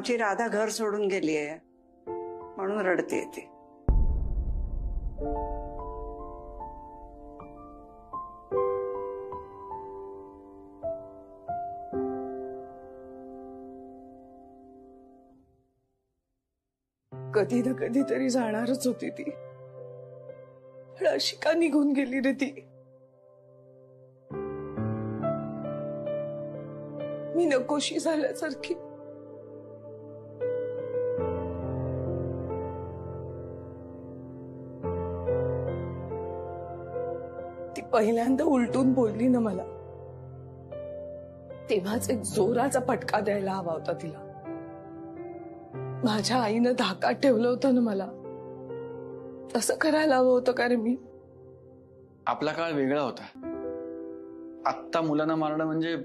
आमची राधा घर सोडून गेलीये म्हणून रडते ती. कधी ना कधी तरी जाणारच होती ती, पण अशी का निघून गेली रे ती? मी नकोशी झाल्यासारखी. ती पहिल्यांदा उलटून बोलली ना मला, तेव्हाच एक जोराचा फटका द्यायला हवा होता तिला. माझ्या आईनं धाकात ठेवलं होतं ना मला, तसं करायला हवं होतं का रे मी? आपला काळ वेगळा होता. आत्ता मुलांना मारणं म्हणजे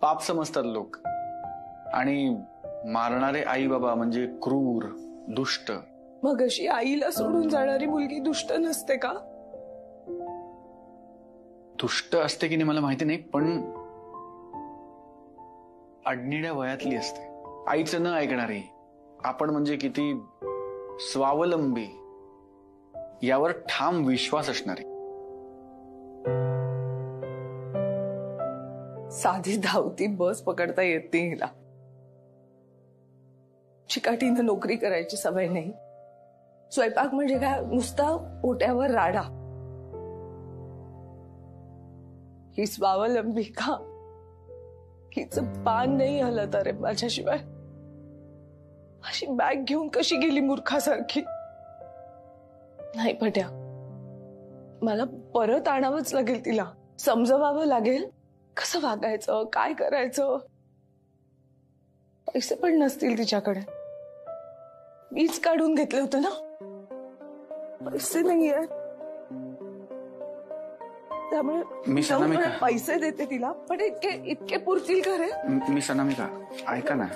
पाप समजतात लोक, आणि मारणारे आई बाबा म्हणजे क्रूर, दुष्ट. मग अशी आईला सोडून जाणारी मुलगी दुष्ट नसते का? दुष्ट असते की नाही मला माहिती नाही, पण अडनिड्या वयातली असते, आईचं न ऐकणारी. आपण म्हणजे किती स्वावलंबी यावर ठाम विश्वास असणारी. साधी धावती बस पकडता येत नाही हिला. चिकाटीनं नोकरी करायची सवय नाही. स्वयंपाक म्हणजे काय नुसता ओट्यावर राडा. ही स्वावलंबी का? हिचं पान नाही हलत अरे माझ्याशिवाय. अशी बॅग घेऊन कशी गेली मूर्खासारखी? नाही पट्या, मला परत आणावंच लागेल तिला. समजवावं लागेल कसं वागायचं, काय करायचं. पैसे पण नसतील तिच्याकडे. मीच काढून घेतले होते ना. पैसे नाहीये, त्यामुळे मी पैसे देते तिला, पण इतके पुरतील का रे? मी सनामिका, ऐका ना.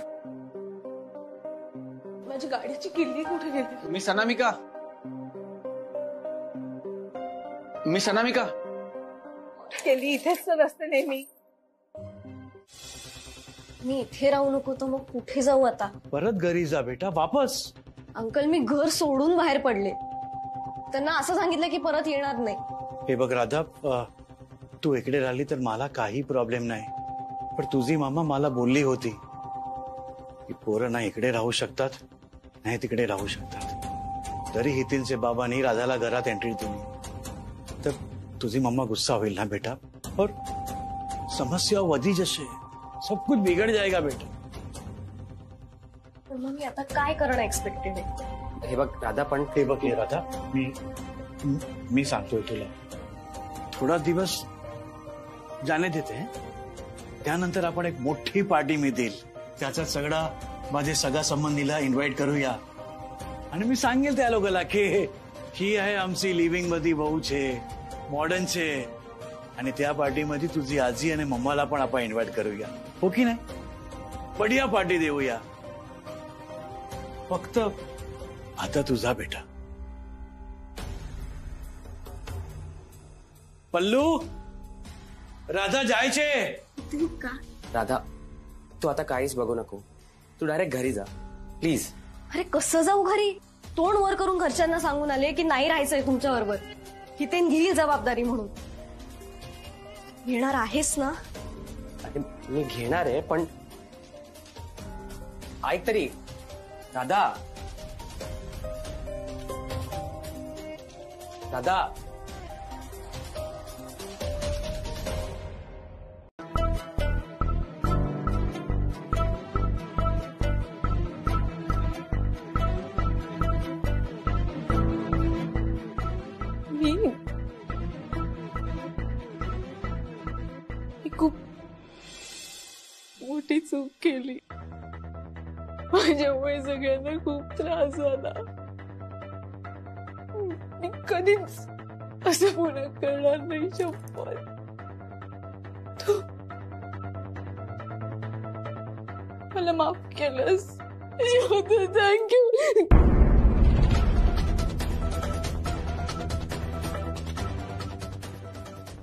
माझी गाडीची किल्ली कुठे गेली? मी सनामिका गेली. इथेच तर असते नेहमी. मी इथे राहू नको तर मग कुठे जाऊ आता? परत घरी जा बेटा, वापस. अंकल, मी घर सोडून बाहेर पडले. त्यांना असं सांगितलं की परत येणार नाही. हे बघ राधा, तू इकडे राहिली तर मला काही प्रॉब्लेम नाही, पण तुझी मामा मला बोलली होती की पोरं ना इकडे राहू शकतात नाही तिकडे राहू शकतात. तरी हितीलचे बाबांनी राधाला घरात एंट्री दिली तर तुझी मम्मा गुस्सा होईल ना बेटा, और समस्या वधी जसे सब कुछ बिगड़ जाएगा बेटा. तर मग मी आता काय करणं एक्सपेक्टेड आहे? हे बघ राधा, पण हे बघ हे राधा, मी सांगतोय तुला, थोडा दिवस जाने देते हैं, त्यानंतर आपण एक मोठी पार्टी मी देईल. त्याचा सगळा माझे सगळ्या संबंधीला इन्व्हाइट करूया आणि मी सांगेल त्या लोकांना की ही आहे आमची लिव्हिंग मध्ये भाऊ छे, मॉडर्न छे, आणि त्या पार्टीमध्ये तुझी आजी आणि मम्माला पण आपण इन्व्हाइट करूया. हो की नाही? बढिया पार्टी देऊया. फक्त आता तुझा बेटा. पल्लू, राधा जायचे. राधा, तू आता काहीच बघू नको. तू डायरेक्ट घरी जा प्लीज. अरे कसं जाऊ घरी? तोंड वर करून घरच्यांना सांगून आले की नाही राहायचंय तुमच्या बरोबर. हितेन घेईल जबाबदारी म्हणून. घेणार आहेस ना? अरे मी घेणार आहे, पण ऐक तरी राधा. राधा, खूप मोठी चूक केली. माझ्यामुळे सगळ्यांना खूप त्रास झाला. मी कधीच असं पुन्हा करणार नाही. शपथ. तू मला माफ केलंस. थँक्यू.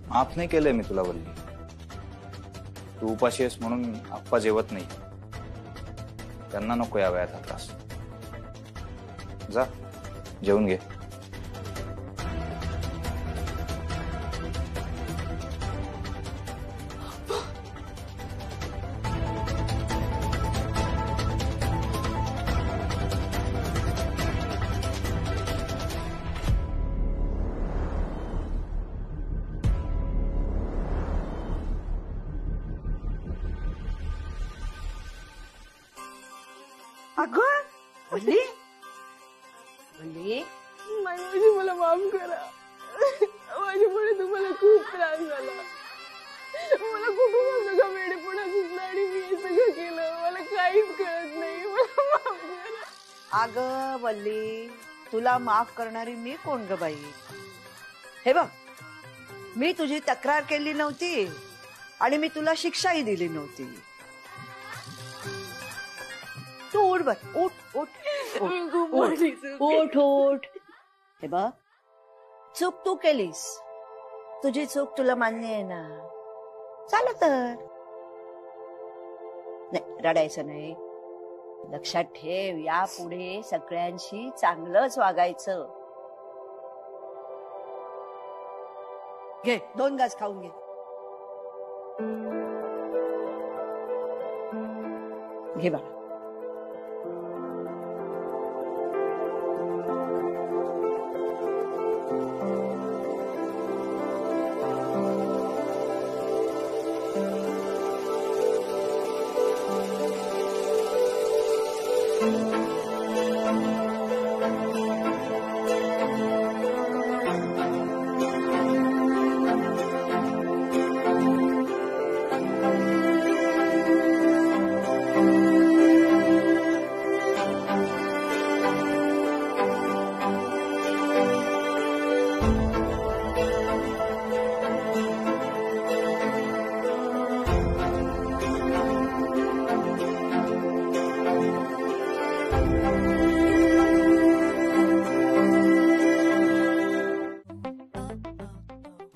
माफ नाही केलंय मी तुला वल्ली. तू उपाशी आहेस म्हणून आप्पा जेवत नाही. त्यांना नको या वयात हा त्रास. जा जेवून घे. अगं वल्ली, मायबाजी मला माफ करा. माझ्यामुळे तुम्हाला खूप त्रास झाला. मला कुटुंबाचं का वेडेपणा सुचला आणि मी हे सगळं केलं. मला काहीच कळत नाही. मला माफ करा. अगं वल्ली, तुला माफ करणारी मी कोण ग बाई? हे बघ, मी तुझी तक्रार केली नव्हती आणि मी तुला शिक्षाही दिली नव्हती. तू उठ बर, उठ उठ उठ उठ उठ. हे बघ, चूक तू केलीस, तुझी चूक तुला मान्य आहे ना. चाल तर नाही, रडायचं नाही. लक्षात ठेव, यापुढे सगळ्यांशी चांगलंच वागायचं. घे 2 घास खाऊन घे. घे बाळा.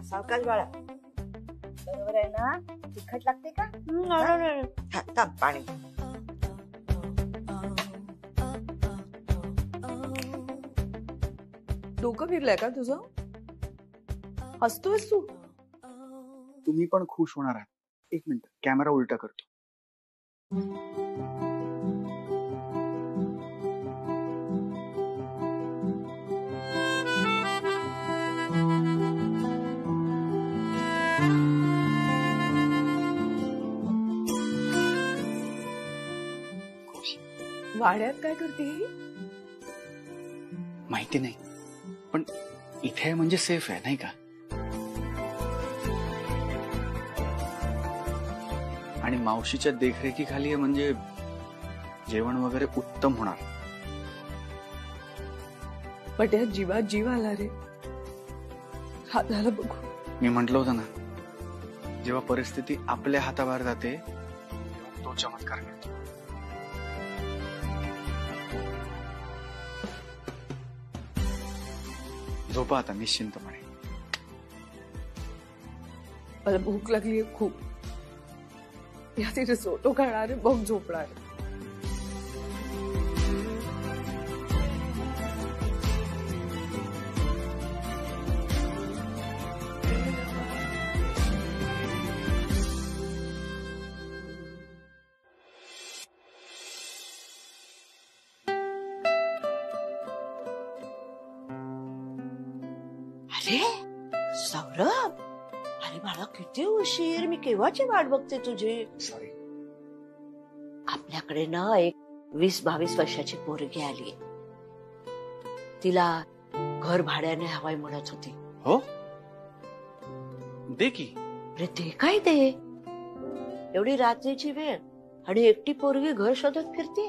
सावकाश बाळा, बरोबर आहे ना? तिखट लागते का? हा, थांब, पाणी. डोकं फिरलंय का तुझं? हसतोयस तू? तुम्ही पण खुश होणार आहात. 1 मिनिट, कॅमेरा उलटा करतो. वाड्यात काय करते? माहिती नाही, पण इथे म्हणजे सेफ आहे नाही का? आणि मावशीच्या देखरेखीखाली आहे म्हणजे जेवण वगैरे उत्तम होणार. पट्यात जीवात जीव आला रे. हाताला बघू. मी म्हंटल होतं ना, जेव्हा परिस्थिती आपल्या हाताबाहेर जाते तो चमत्कार घडतो. झोपा आता निश्चिंतपणे. मला भूक लागली खूप. या तिथे सोटो खाणार, मग झोपणार. अरे सौरभ, अरे मला किती उशीर. मी केव्हाची वाट बघते तुझी. सॉरी. आपल्याकडे ना एक 20-22 वर्षाची पोरगी आली. तिला घर भाड्याने हवाय म्हणत होती. हो, दे की. अरे ते काय दे, एवढी रात्रीची वेळ आणि एकटी पोरगी घर शोधत फिरते.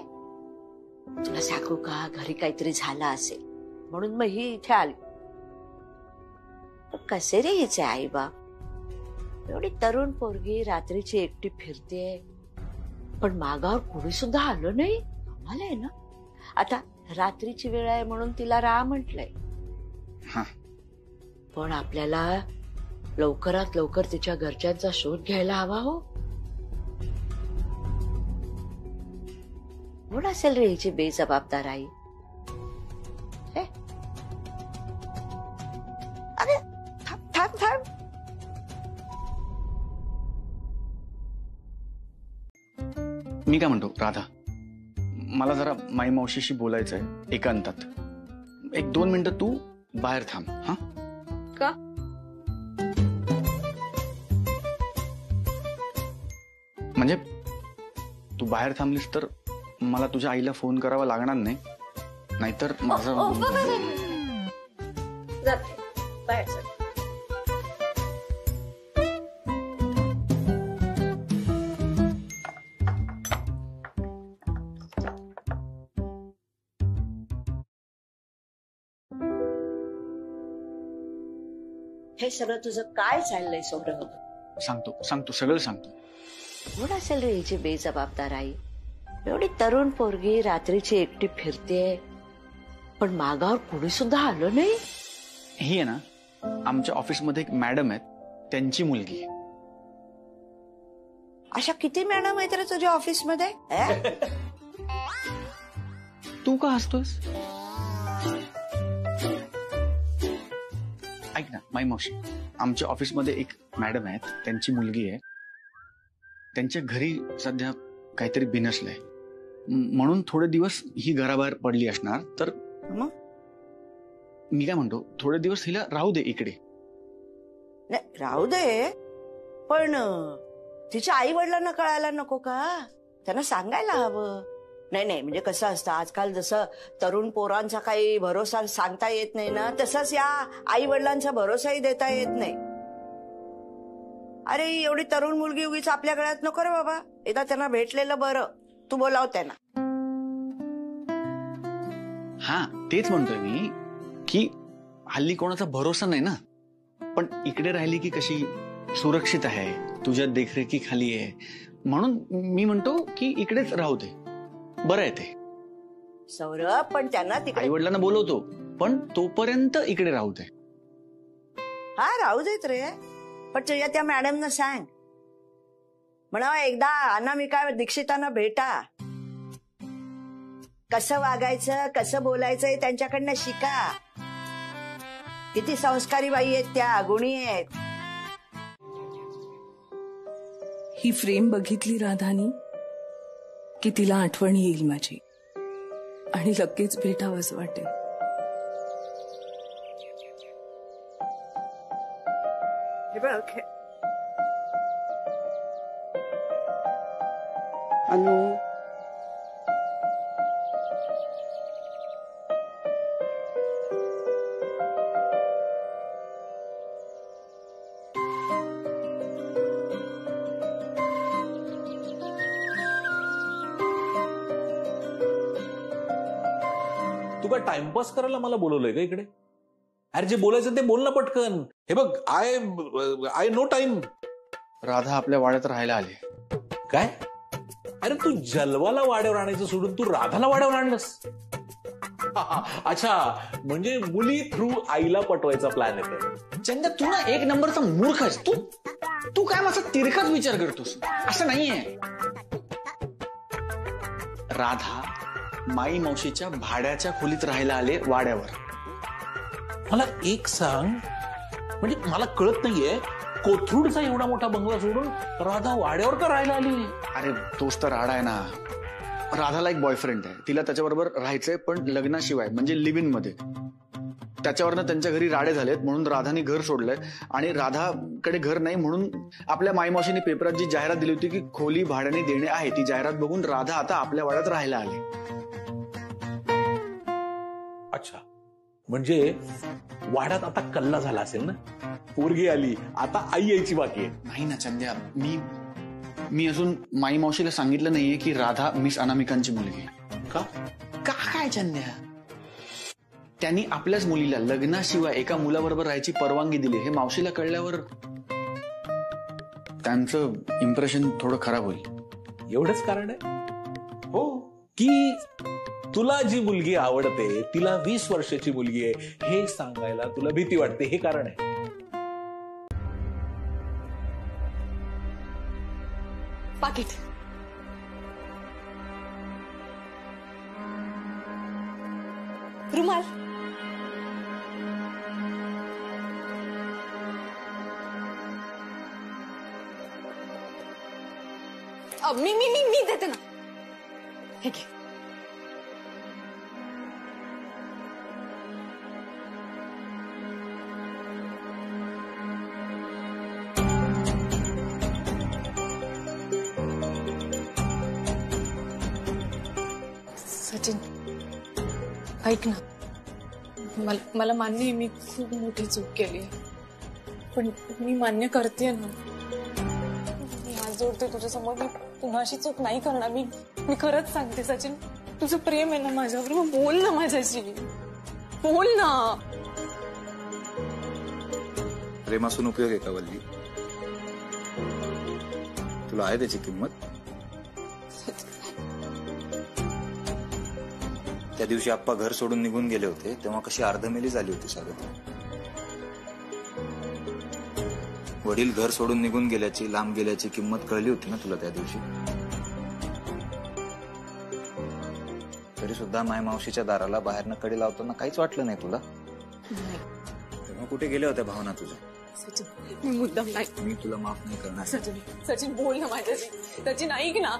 तुला सांगू का, घरी काहीतरी झालं असेल म्हणून मग ही इथे आली. कसे रे हिचे आई बाप. एवढी तरुण पोरगी रात्रीची एकटी फिरते, पण मागावर कोणी सुद्धा आलं नाही. कमाल आहे ना. आता रात्रीची वेळ आहे म्हणून तिला राह म्हटलंय. पण आपल्याला लवकरात लवकर तिच्या घरच्यांचा शोध घ्यायला हवा. हो, कोण असेल रे हिची बेजबाबदार आई? हे? अरे थांब थांब थांब. मी काय म्हणतो राधा, मला जरा माई मावशीशी बोलायचंय एकांतात. 1-2 मिनिटं तू बाहेर थांब. हा का? म्हणजे तू बाहेर थांबलीस तर मला तुझ्या आईला फोन करावा लागणार नाही, नाहीतर माझं जाते बाहेर चल. हे सगळं तुझं काय चाललंय सौरभ? सांगतो सगळं सांगतो. कोण असेल रे हिची बेजबाबदार आई? एवढी तरुण पोरगी रात्रीची एकटी फिरतेय, पण मागावर कोणी सुद्धा आलं नाही. ही आहे ना, आमच्या ऑफिसमध्ये एक मॅडम आहेत, त्यांची मुलगी. अशा किती मॅडम आहेत रे तुझ्या ऑफिसमध्ये? तू का हसतोस? ऐक ना माई मावशी, आमच्या ऑफिसमध्ये एक मॅडम आहेत, त्यांची मुलगी आहे. त्यांच्या घरी सध्या काहीतरी बिनसलंय, म्हणून थोडे दिवस ही घराबाहेर पडली असणार. तर मग मी काय म्हणतो, थोडे दिवस हिला राहू दे इकडे. नाही राहू दे, पण तिच्या आई वडिलांना कळायला नको का? त्यांना सांगायला हवं. नाही म्हणजे कसं असतं, आजकाल जसं तरुण पोरांचा काही भरोसा सांगता येत नाही ना, तसंच या आई वडिलांचा भरोसाही देता येत नाही. अरे एवढी तरुण मुलगी उगीच आपल्या गळ्यात नको रे बाबा. एकदा त्यांना भेटलेलं बरं. तू बोलाव त्यांना. हा तेच म्हणतोय मी की हल्ली कोणाचा भरोसा नाही ना, पण इकडे राहिली की कशी सुरक्षित आहे, तुझ्या देखरेखीखाली आहे, म्हणून मी म्हणतो की इकडेच राहू दे, बरं आहे ते. सौरभ पण त्यांना तिकडे आई वडिलांना बोलवतो, पण तोपर्यंत इकडे राहू दे. हा राहू देत रे, पण तुझ्या त्या मॅडमना सांग, म्हणा एकदा अनामिका दीक्षितांना भेटा. कसं वागायचं, कसं बोलायचं त्यांच्याकडनं शिका. किती संस्कारी बाई आहेत त्या, गुणी आहेत. ही फ्रेम बघितली राधानी की तिला आठवण येईल माझी, आणि लगेच भेटावंच वाटेल. अनु तू काय टाइमपास करायला मला बोलवलंय का इकडे? अरे जे बोलायचं ते बोल ना पटकन. हे बघ, आय नो टाइम. राधा आपल्या वाड्यात राहायला आली. काय? अरे तू जलवाला वाड्यावर आणायचं सोडून तू राधाला वाड्यावर आणलंस? अच्छा, म्हणजे मुली थ्रू आईला पटवायचा प्लॅन आहे. चंद्या, तू ना एक नंबरचा मूर्ख आहेस. तू काय माझा तिरकाच विचार करतोस? असं नाहीये. राधा माई मावशीच्या भाड्याच्या खोलीत राहायला आले वाड्यावर. मला एक सांग, म्हणजे मला कळत नाहीये, कोथरूडचा एवढा मोठा बंगला सोडून राधा वाड्यावर का राहायला आली? अरे तोच तर राडा आहे ना. राधाला एक बॉयफ्रेंड आहे, तिला त्याच्याबरोबर राहायचंय, पण लग्नाशिवाय म्हणजे लिव्ह इन मध्ये. त्याच्यावरनं त्यांच्या घरी राडे झालेत, म्हणून राधाने घर सोडलंय. आणि राधाकडे घर नाही म्हणून आपल्या माईमावशीने पेपरात जी जाहिरात दिली होती की खोली भाड्याने देणे आहे, ती जाहिरात बघून राधा आता आपल्या वाड्यात राहायला आली. अच्छा, म्हणजे वाड्यात आता कल्ला झाला असेल ना. पोरगी आली, आता आई यायची बाकी आहे. नाही ना चंद्या, मी अजून माई मावशीला सांगितलं नाहीये की राधा मिस अनामिकांची मुलगी. का काय चंद्या? त्यांनी आपल्याच मुलीला लग्नाशिवाय एका मुलाबरोबर राहायची परवानगी दिली. हे मावशीला कळल्यावर त्यांचं इम्प्रेशन थोडं खराब होईल. एवढंच कारण आहे? हो, की तुला जी मुलगी आवडते तिला 20 वर्षाची मुलगी आहे हे सांगायला तुला भीती वाटते, हे कारण आहे. पाकिट रुमाल. मी मी मी मी देते ना. हे घे. सचिन ऐक ना, मला मान्य आहे मी खूप मोठी चूक केली आहे, पण मी मान्य करते ना. मी हात जोडते तुझ्या समोर, मी पुन्हा अशी चूक नाही करणार. मी खरंच सांगते सचिन, तुझं प्रेम आहे ना माझ्यावर, मग बोल ना माझ्याशी, बोल ना. प्रेमासून उपयोग आहे का वल्ली? तुला आहे त्याची किंमत? त्या दिवशी आप्पा घर सोडून निघून गेले होते तेव्हा कशी अर्धमेली झाली होती सागत. वडील घर सोडून निघून गेल्याची, लांब गेल्याची किंमत कळली होती ना तुला त्या दिवशी? तरी सुद्धा माय मावशीच्या दाराला बाहेरनं कडी लावताना काहीच वाटलं नाही तुला? तेव्हा कुठे गेल्या होत्या भावना तुझ्या? सचिन मी मुद्दाम नाही. मी तुला माफ नाही करणार. सचिन बोल ना माझ्याशी. सचिन ऐक ना.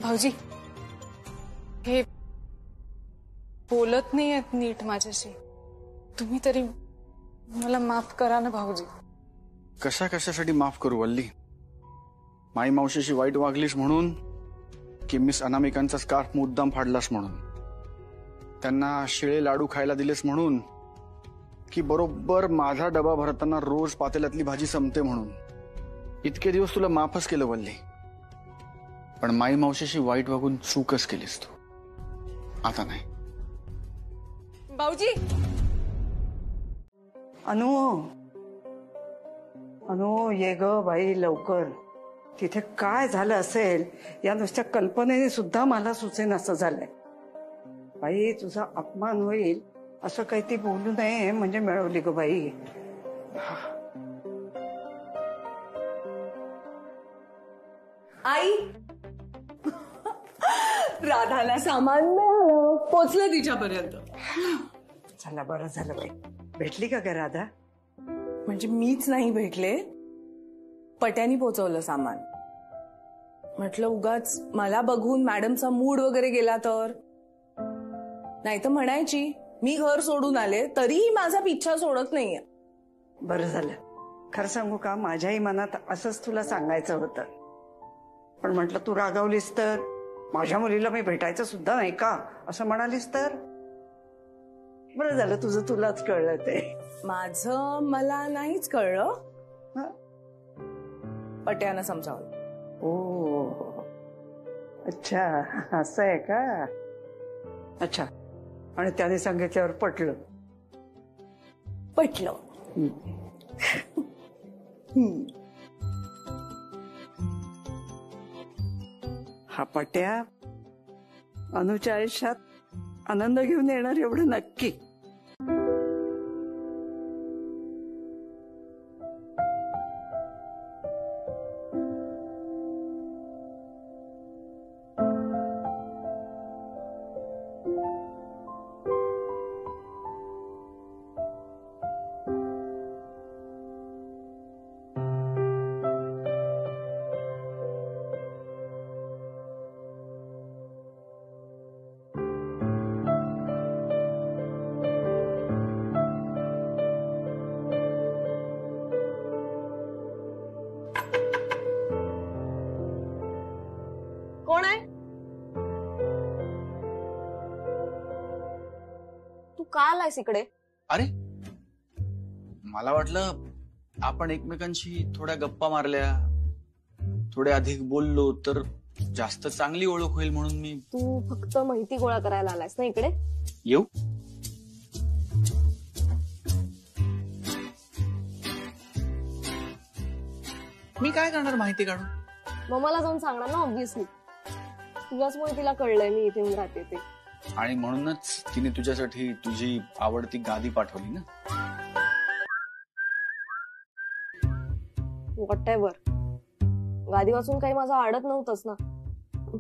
भाऊजी हे बोलत नाही आहेत नीट माझ्याशी. तुम्ही तरी मला माफ करा ना भाऊजी. कशासाठी माफ करू वल्ली? माई मावशीशी वाईट वागलीस म्हणून, की मिस अनामिकांचा स्कार्फ मुद्दाम फाडलास म्हणून, त्यांना शिळे लाडू खायला दिलेस म्हणून, की बरोबर माझा डबा भरताना रोज पातेल्यातली भाजी संपते म्हणून? इतके दिवस तुला माफच केलं वल्ली, पण माई मावशीशी वाईट वागून चूकच केलीस तू. आता नाही. भाऊजी. अनु ये ग बाई लवकर. तिथे काय झालं असेल या नुसत्या कल्पनेने सुद्धा मला सुचेन असं झालंय. बाई तुझा अपमान होईल असं काही ती बोलू नये म्हणजे मिळवली ग बाई. आई राधाला सामान मिळालं, पोचलं तिच्यापर्यंत. चला बरं झालं बाई. भेटली का ग राधा? म्हणजे मीच नाही भेटले, पट्यानी पोचवलं सामान. म्हटलं उगाच मला बघून मॅडमचा मूड वगैरे गेला तर. नाही तर म्हणायची मी घर सोडून आले तरीही माझा पिच्छा सोडत नाहीये. बरं झालं. खरं सांगू का, माझ्याही मनात असंच तुला सांगायचं होतं, पण म्हटलं तू रागावलीस तर, माझ्या मुलीला मी भेटायचं सुद्धा नाही का असं म्हणालीस तर. बरं झालं तुझं तुलाच कळलं ते. माझं मला नाहीच कळलं, पट्यानं समजावलं. ओ अच्छा असं आहे का? अच्छा. आणि त्याने सांगितल्यावर पटलं? पटलं. हा पट्या अनुच्या आयुष्यात आनंद घेऊन येणार एवढं नक्की. कोण आहे? तू का आलायस इकडे? अरे मला वाटलं आपण एकमेकांशी थोड्या गप्पा मारल्या, थोडे अधिक बोललो तर जास्त चांगली ओळख होईल म्हणून मी. तू फक्त माहिती गोळा करायला आलास ना इकडे? येऊ? मी काय करणार माहिती काढून? मग मला जाऊन सांगणार ना ऑब्व्हियसली. तुझ्याचमुळे तिला कळलंय मी इथे येऊन राहते ते. आणि म्हणूनच तिने तुझ्यासाठी तुझी आवडती गादी पाठवली ना. व्हॉटएव्हर. गादी वाचून काही माझं आडत नव्हतंच ना.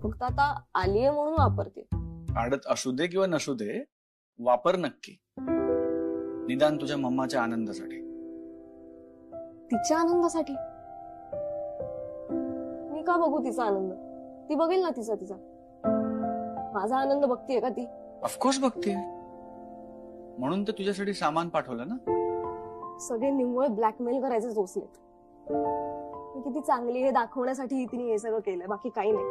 फक्त आता आलीये म्हणून वापरते. आडत असू दे किंवा नसू दे, वापर नक्की. निदान तुझ्या मम्माच्या आनंदासाठी. तिच्या आनंदासाठी? मी का बघू तिचा आनंद? ती बघेल ना तिचा तिचा. माझा आनंद बघतीये का ती? ऑफकोर्स बघतीये. म्हणून तर तुझ्यासाठी सामान पाठवलं ना. सगळे निव्वळ ब्लॅकमेल करायचे सोचलेत. मी किती चांगली हे दाखवण्यासाठी तिने हे सगळं केलंय, बाकी काही नाही.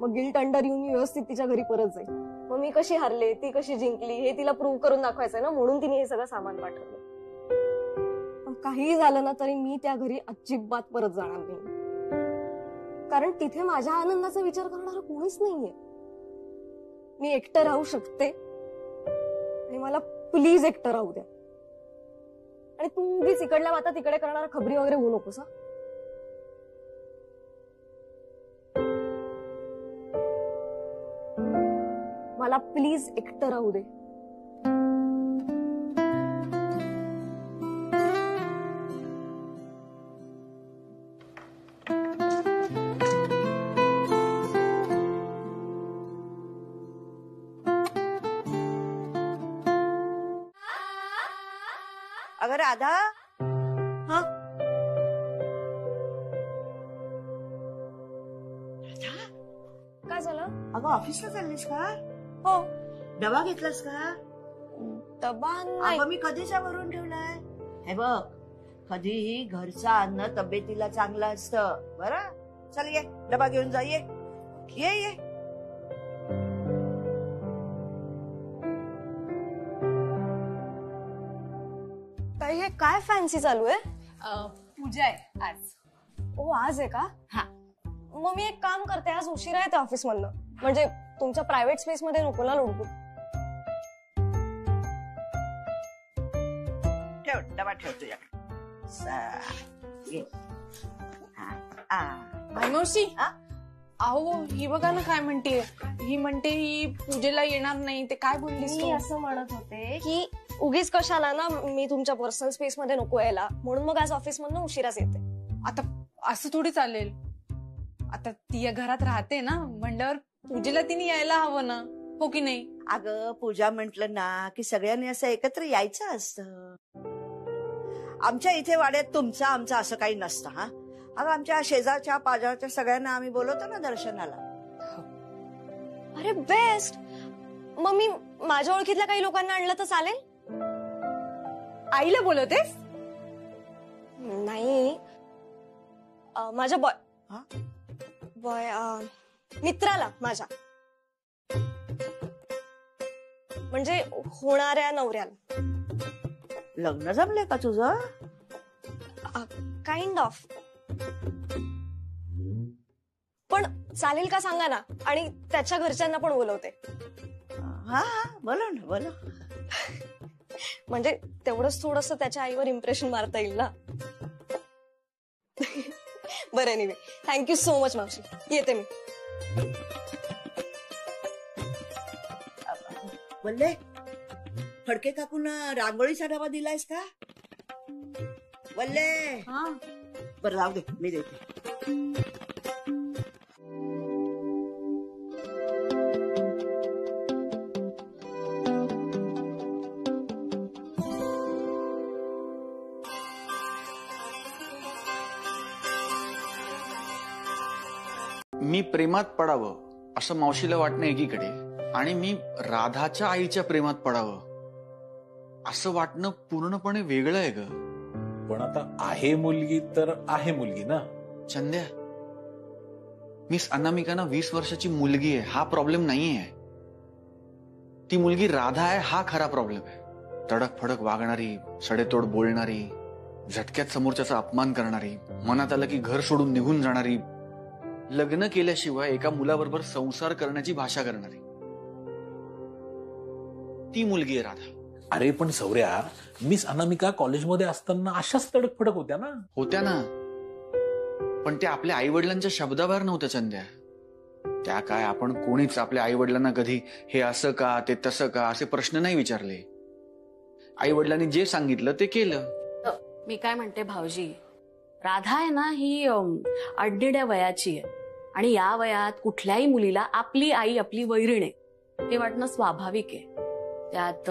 मग गिल्ट अंडर येऊन व्यवस्थित तिच्या घरी परत जाईल. मग मी कशी हारले, ती कशी जिंकली हे तिला प्रूव्ह करून दाखवायचंय ना, म्हणून तिने हे सगळं सामान पाठवलं. पण काही झालं ना तरी मी त्या घरी अजिबात परत जाणार नाही. कारण तिथे माझ्या आनंदाचा विचार करणारं कोणीच नाहीये. मी एकटं राहू शकते आणि मला प्लीज एकटं राहू द्या. आणि तू उगीच इकडल्या माता तिकडे करणारा खबरी वगैरे होऊ नकोस. मला प्लीज एकटं राहू दे. अगं राधा, हा काय झालं? अगं ऑफिसला चाललीस का? हो. डबा घेतलास का? डबा नाही. अगं मी कधीचा भरून ठेवलाय. हे बघ, कधीही घरचं अन्न तब्येतीला चांगलं असतं. बरं, चल ये डबा घेऊन जा. ये ये ये. हे काय फॅन्सी चालू आहे? पूजा आहे आज. ओ आज आहे का? हा. मग मी एक काम करते, आज उशिरा येते ऑफिस मधनं. म्हणजे तुमच्या प्रायव्हेट स्पेस मध्ये नको ना लोडू. ठेव डबा, ठेव तुझ्याकडे. मावशी, अहो ही बघा ना काय म्हणते. ही म्हणते ही पूजेला येणार नाही. ते काय बोललीस मी असं म्हणत होते की उगीच कशाला ना, मी तुमच्या पर्सनल स्पेस मध्ये नको यायला, म्हणून मग आज ऑफिस मधनं उशिराच येते. आता असं थोडी चालेल. आता ती या घरात राहते ना, म्हणल्यावर पूजेला तिने यायला हवं ना, हो की नाही? अगं पूजा म्हंटल ना की सगळ्यांनी असं एकत्र यायचं असतं. आमच्या इथे वाड्यात तुमचं आमचं असं काही नसतं. हा अगं आमच्या शेजारच्या पाजारच्या सगळ्यांना आम्ही बोलवतो ना दर्शनाला. अरे बेस्ट. मग मी माझ्या ओळखीतल्या काही लोकांना आणलं तर चालेल? आईला बोलवतेस? नाही, माझ्या बॉय मित्राला माझ्या, म्हणजे होणाऱ्या नवऱ्याला. लग्न जमले का तुझं? Kind of. पण चालेल का सांगा ना, आणि त्याच्या घरच्यांना पण बोलवते. हा हा बोला ना, बोला. म्हणजे तेवढंच थोडस त्याच्या आईवर इम्प्रेशन मारता येईल ना. बरं, एनिवे थँक्यू सो मच मावशी. येते मी. बोलले फडके काकूंना रांगोळीचा डबा दिलायस का? बोलले. हा बरं राहू दे, मी देते. मी प्रेमात पडावं असं मावशीला वाटणं एकीकडे, आणि मी राधाच्या आईच्या प्रेमात पडावं असं वाटणं पूर्णपणे वेगळं आहे ग. पण आता आहे मुलगी तर आहे मुलगी ना. चंद्या, मिस अनामिका 20 वर्षाची मुलगी आहे, हा प्रॉब्लेम नाहीये. ती मुलगी राधा आहे, हा खरा प्रॉब्लेम आहे. तडक फडक वागणारी, सडेतोड बोलणारी, झटक्यात समोरच्याचा अपमान करणारी, मनात आलं की घर सोडून निघून जाणारी, लग्न केल्याशिवाय एका मुलाबरोबर संसार करण्याची भाषा करणारी, ती मुलगी आहे राधा. अरे पण सौर्या, मिस अनामिका कॉलेजमध्ये असताना अशाच तडक फडक होत्या ना. होत्या ना, पण त्या आपल्या आई वडिलांच्या शब्दाबाहेर नव्हत्या चंद्या. त्या काय आपण कोणीच आपल्या आई वडिलांना कधी हे असं का ते तसं का असे प्रश्न नाही विचारले. आई वडिलांनी जे सांगितलं ते केलं. मी काय म्हणते भाऊजी, राधा आहे ना ही अडनिड्या वयाची आहे आणि या वयात कुठल्याही मुलीला आपली आई आपली वैरीण आहे हे वाटणं स्वाभाविक आहे. त्यात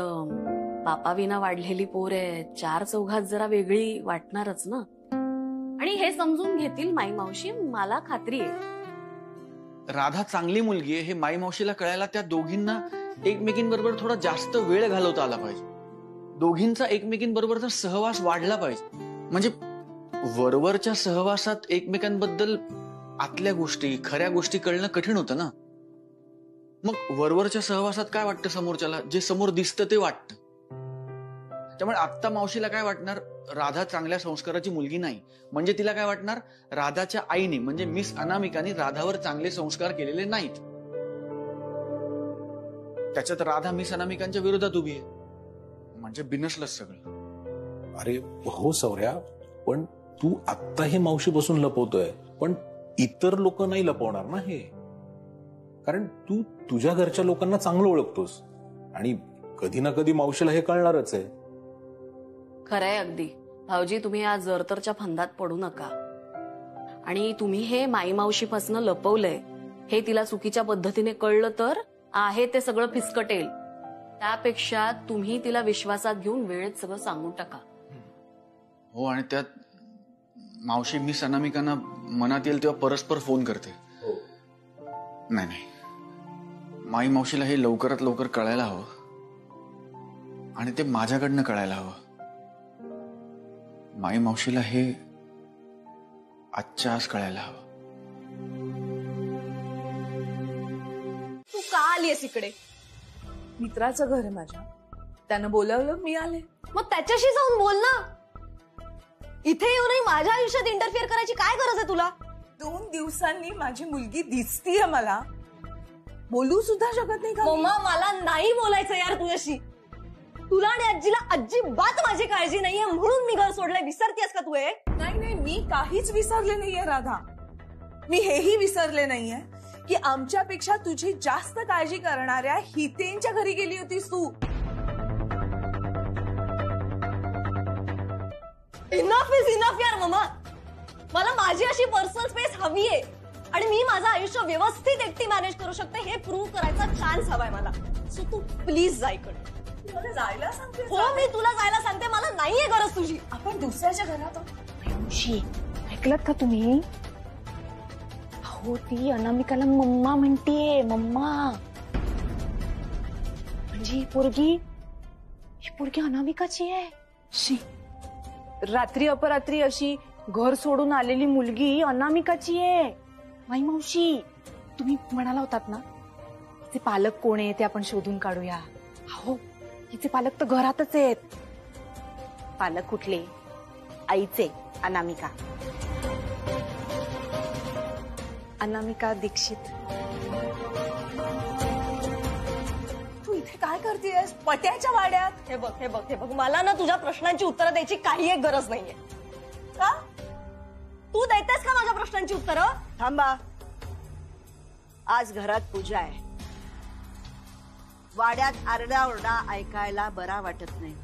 बापाविना वाढलेली पोर आहे, चार चौघात जरा वेगळी वाटणारच ना. आणि हे समजून घेतील माई मावशी, मला खात्री आहे. राधा चांगली मुलगी आहे हे माई मावशीला कळायला त्या दोघींना एकमेकींबरोबर थोडा जास्त वेळ घालवता आला पाहिजे. दोघींचा एकमेकींबरोबरचा सहवास वाढला पाहिजे. म्हणजे वरवरच्या सहवासात एकमेकांबद्दल आतल्या गोष्टी, खऱ्या गोष्टी कळणं कठीण होतं ना. मग वरवरच्या सहवासात काय वाटतं समोरच्याला, जे समोर दिसतं ते वाटतं. त्यामुळे आत्ता मावशीला काय वाटणार, राधा चांगल्या संस्काराची मुलगी नाही, म्हणजे तिला काय वाटणार, राधाच्या आईने म्हणजे मिस अनामिकाने राधावर चांगले संस्कार केलेले नाहीत. त्याच्यात राधा मिस अनामिकांच्या विरोधात उभी आहे, म्हणजे बिनसलंच सगळं. अरे हो सौर्या, पण तू आत्ता हे मावशी बसून लपवतोय, पण इतर लोक नाही लपवणार ना हे. कारण तू तुझ्या घरच्या लोकांना चांगलं ओळखतोस आणि कधी ना कधी मावशीला हे कळणारच आहे. खरंय अगदी भाऊजी, तुम्ही या जरतरच्या फंदात पडू नका. आणि तुम्ही हे माई मावशीपासून लपवलंय हे तिला चुकीच्या पद्धतीने कळलं तर आहे ते सगळं फिसकटेल. त्यापेक्षा तुम्ही तिला विश्वासात घेऊन वेळेत सगळं सांगून टाका. हो, आणि त्यात मावशी मिस अनामिकांना मनात येईल तेव्हा परस्पर फोन करते. नाही नाही, माई मावशीला हे लवकरात लवकर कळायला हवं आणि ते माझ्याकडनं कळायला हवं. माई मावशीला हे आजच्या आज कळायला हवं. तू का आलीयस इकडे? मित्राचं घर आहे माझ्या, त्यानं बोलावलं, मी आले. मग त्याच्याशी जाऊन बोल ना. इथे येऊनही माझ्या आयुष्यात इंटरफिअर करायची काय गरज आहे तुला? 2 दिवसांनी माझी मुलगी दिसतीये मला, बोलू सुद्धा शकत नाही का? मम्मा, मला नाही बोलायचं यार तुझ्याशी. तुला आणि आजीला अजिबात माझी काळजी नाहीये म्हणून मी घर सोडलंय. विसरतेस का तू हे? नाही नाही, मी काहीच विसरले नाहीये राधा. मी हेही विसरले नाहीये की आमच्यापेक्षा तुझी जास्त काळजी करणाऱ्या हितेंच्या घरी गेली होतीस तू. इनफ इज इनफ यार मम्मा. मला माझी अशी पर्सनल स्पेस हवी आहे आणि मी माझं आयुष्य व्यवस्थित एकटी मॅनेज करू शकते हे प्रूव्ह करायचा चान्स हवाय मला. सो तू प्लीज जा इकडे. मला जायला सांगते. हो, मी तुला जायला सांगते, मला नाहीये गरज तुझी. आपण दुसऱ्याच्या घरात ऐकलत का तुम्ही? हो, ती अनामिकाला मम्मा म्हणतीये, मम्मा. म्हणजे ही पोरगी अनामिकाची आहे. शी, रात्री अपरात्री अशी घर सोडून आलेली मुलगी अनामिकाची आहे. माई मावशी, तुम्ही म्हणाला होतात ना तिचे पालक कोण आहे ते आपण शोधून काढूया. हो, तिचे पालक तर घरातच आहेत. पालक कुठले? आईचे, अनामिका. अनामिका दीक्षित. तू इथे काय करतेस पट्याच्या वाड्यात? हे बघ हे बघ हे बघ, मला ना तुझ्या प्रश्नांची उत्तरं द्यायची काही एक गरज नाहीये. का? तू देतेस का माझ्या प्रश्नांची उत्तरं? थांबा, आज घरात पूजा आहे. वाड्यात आरडाओरडा ऐकायला बरा वाटत नाही.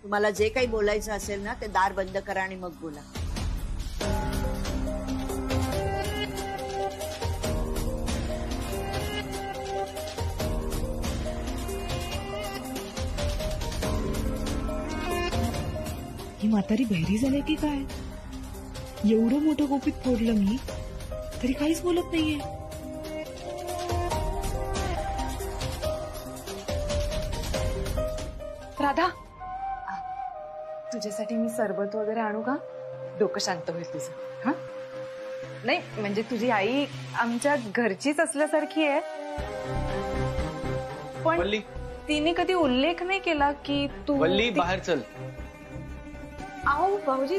तुम्हाला जे काही बोलायचं असेल ना ते दार बंद करा आणि मग बोला. ही म्हातारी बहिरी झाली की काय? एवढं मोठं गोपीत फोडलं मी तरी काहीच बोलत नाहीये. राधा, तुझ्यासाठी मी सरबत वगैरे आणू का? डोकं शांत होईल तुझं. हा, नाही म्हणजे तुझी आई आमच्या घरचीच असल्यासारखी आहे, पण वल्ली, तिने कधी उल्लेख नाही केला की तू वल्ली बाहेर चल. अहो भाऊजी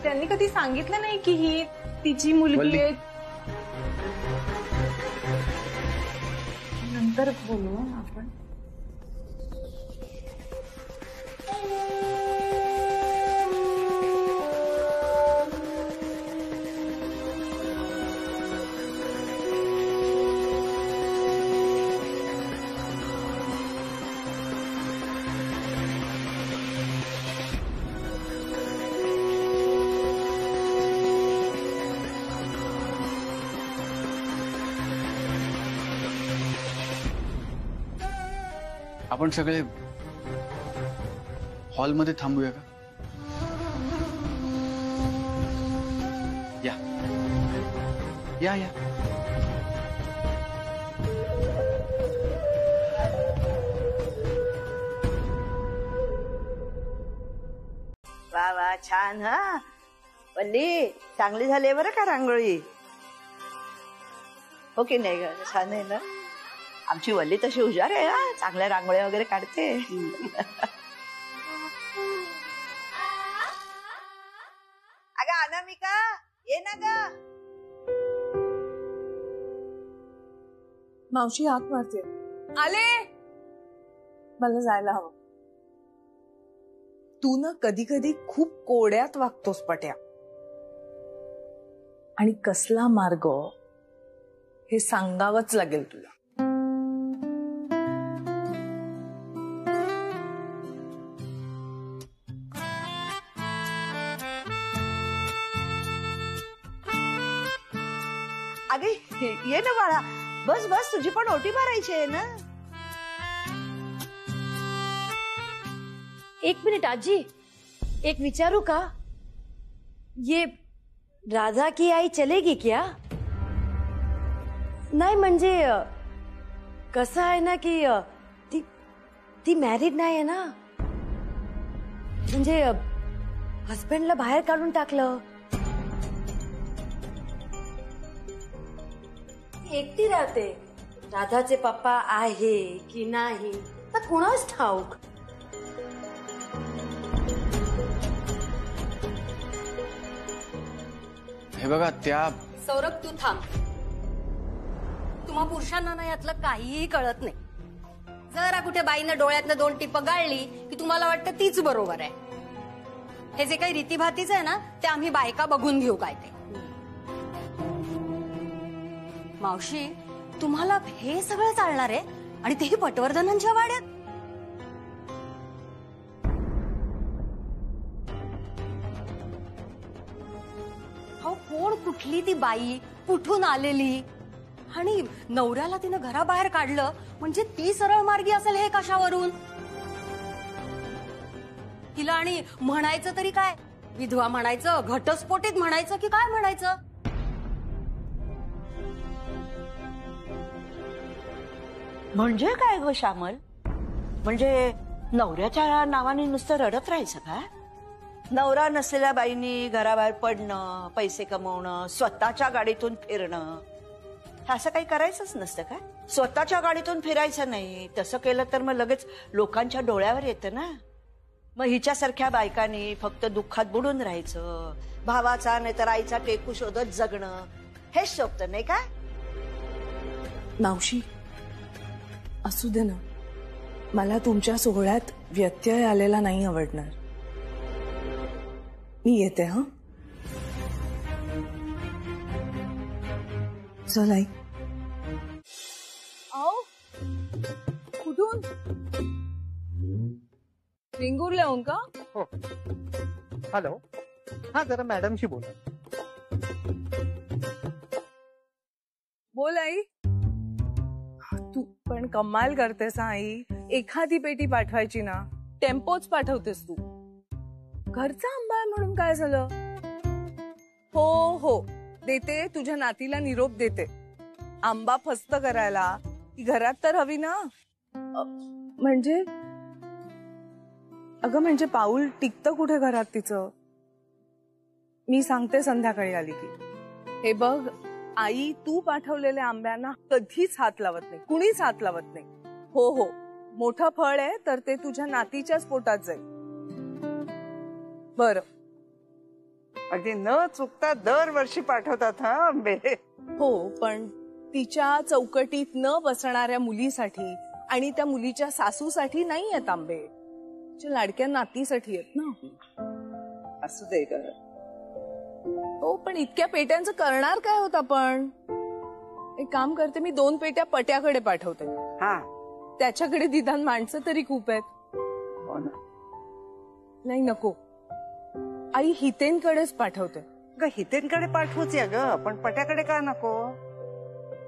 त्यांनी कधी सांगितलं नाही की ही तिची मुलगी वल्ली. आहे. नंतर बोलू आपण. आपण सगळे हॉलमध्ये थांबूया का? या या या. वा वा छान. हा वल्ली चांगली झाली बरं का रांगोळी. हो की नाही ग? छान आहे ना. आमची वल्ली तशी हुशार आहे. हा चांगल्या रांगोळ्या वगैरे काढते. अगं अनामिका ये ना ग. मावशी हाक मारते. आले. मला जायला हवं. तू ना कधी कधी खूप कोड्यात वागतोस पट्या. आणि कसला मार्ग हे सांगावंच लागेल तुला. अगे ये ना बाळा. बस बस तुझी पण ओटी भरायची आहे ना. एक मिनिट आजी, एक विचारू का? ये राधा की आई चलेगी क्या? नाही म्हणजे कसं आहे ना की ती मॅरिड नाही आहे ना. म्हणजे हस्बंडला बाहेर काढून टाकलं. एकटी राहते. राधाचे पप्पा आहे की नाही तर कुणाच ठाऊक. हे बघा त्या सौरभ तू थांब. तुम्हा पुरुषांना ना यातलं काहीही कळत नाही. जरा कुठे बाईनं डोळ्यातनं 2 टिपं गाळली की तुम्हाला वाटतं तीच बरोबर आहे. हे जे काही रीतीभातीच आहे ना ते आम्ही बायका बघून घेऊ काय ते. मावशी तुम्हाला हे सगळं चालणार आहे आणि तेही पटवर्धनांच्या वाड्यात. हो कोण कुठली ती बाई कुठून आलेली आणि नवऱ्याला तिनं घराबाहेर काढलं म्हणजे ती सरळ मार्गी असेल हे कशावरून. तिला आणि म्हणायचं तरी काय? विधवा म्हणायचं, घटस्फोटीत म्हणायचं की काय म्हणायचं? म्हणजे काय ग श्यामल? म्हणजे नवऱ्याच्या नावाने नुसतं रडत राहायचं का? नवरा नसलेल्या बाईनी घराबाहेर पडणं, पैसे कमवणं, स्वतःच्या गाडीतून फिरणं असं काही करायचंच नसतं का? स्वतःच्या गाडीतून फिरायचं नाही. तसं केलं तर मग लगेच लोकांच्या डोळ्यावर येतं ना. मग हिच्यासारख्या बायकांनी फक्त दुःखात बुडून राहायचं. भावाचा नाही तर आईचा टेकू शोधत जगणं हेच शोभतं नाही का? मावशी असू दे ना. मला तुमच्या सोहळ्यात व्यत्यय आलेला नाही आवडणार. मी येते. हा चल आई. आओ कुठून? वेंगुर्ला येऊन का? हो. हॅलो. हा जरा मॅडमशी बोला. बोल आई. तू पण कमाल करतेस आई. एखादी पेटी पाठवायची ना टेम्पोच पाठवतेस तू. घरचा आंबा आहे म्हणून काय झालं? हो हो देते. तुझ्या नातीला निरोप देते. आंबा फस्त करायला ती घरात तर हवी ना. म्हणजे अगं म्हणजे पाऊल टिकतं कुठे घरात तिचं? मी सांगते संध्याकाळी आली की. हे बघ आई, तू पाठवलेल्या आंब्यांना कधीच हात लावत नाही, कुणीच हात लावत नाही. हो हो मोठं फळ आहे तर ते तुझ्या नातीच्याच पोटात जाईल. बरं अगदी न चुकता दरवर्षी पाठवतात हा आंबे. हो, पण तिच्या चौकटीत न बसणाऱ्या मुलीसाठी आणि त्या मुलीच्या सासूसाठी नाही आहेत आंबे. तिच्या लाडक्या नातीसाठी आहेत ना. असू दे ग. हो, पण इतक्या पेट्यांचं करणार काय होत आपण? एक काम करते, मी 2 पेट्या पट्याकडे पाठवते. हा, त्याच्याकडे निदान माणसं तरी खूप आहेत. हो ना. नाही नको, आई हितेनकडेच पाठवते. ग हितेनकडे पाठवूच या ग, पण पट्याकडे का नको?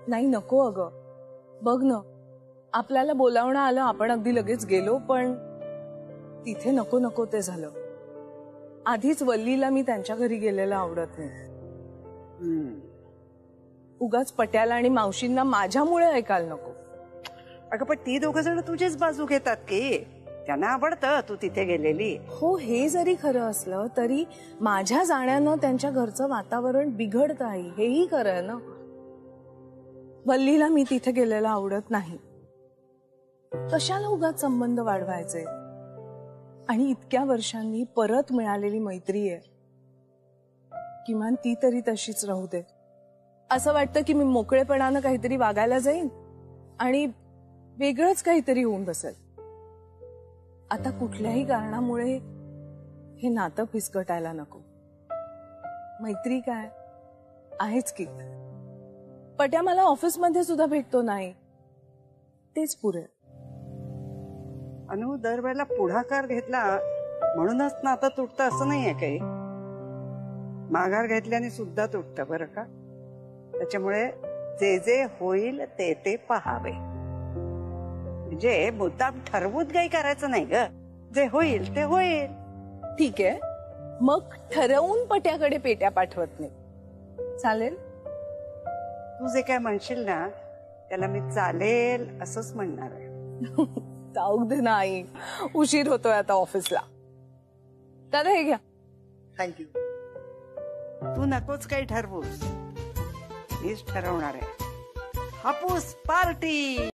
नाही नको अगं, बघ ना, आपल्याला बोलावणं आलं, आपण अगदी लगेच गेलो, पण तिथे नको नको ते झालं. आधीच वल्लीला मी त्यांच्या घरी गेलेलं आवडत नाही. उगाच पट्याला आणि मावशींना माझ्यामुळे ऐकायला नको. अगं पण ती 2 जण तुझीच बाजू घेतात की, त्यांना आवडतं तू तिथे गेलेली. हो, हे जरी खरं असलं तरी माझ्या जाण्यानं त्यांच्या घरचं वातावरण बिघडतं आई, हेही खरं आहे ना. वल्लीला मी तिथे गेलेलं आवडत नाही. कशाला उगाच संबंध वाढवायचे? आणि इतक्या वर्षांनी परत मिळालेली मैत्री आहे, किमान ती तरी तशीच राहू दे. असं वाटतं की मी मोकळेपणानं काहीतरी वागायला जाईन आणि वेगळंच काहीतरी होऊन बसेल. आता कुठल्याही कारणामुळे हे नातं फिसकटायला नको. मैत्री काय आहेच की. पट्या मला ऑफिसमध्ये सुद्धा भेटतो नाही, तेच पुरे. अनु, दरवेळेला पुढाकार घेतला म्हणूनच नातं तुटतं असं नाहीये काही. माघार घेतल्याने सुद्धा तुटतं बरं का. त्याच्यामुळे जे जे होईल ते ते पहावे. म्हणजे मुद्दाम ठरवून काही करायचं नाही ग. जे होईल ते होईल. ठीक आहे, मग ठरवून पट्याकडे पेट्या पाठवत नाही, चालेल? तू जे काय म्हणशील ना त्याला मी चालेल असंच म्हणणार आहे. जाऊ दे ना आई, उशीर होतोय आता ऑफिसला. दादा हे घ्या. थँक्यू. तू नकोच काही ठरवूस, मीच ठरवणार आहे. हापूस पार्टी.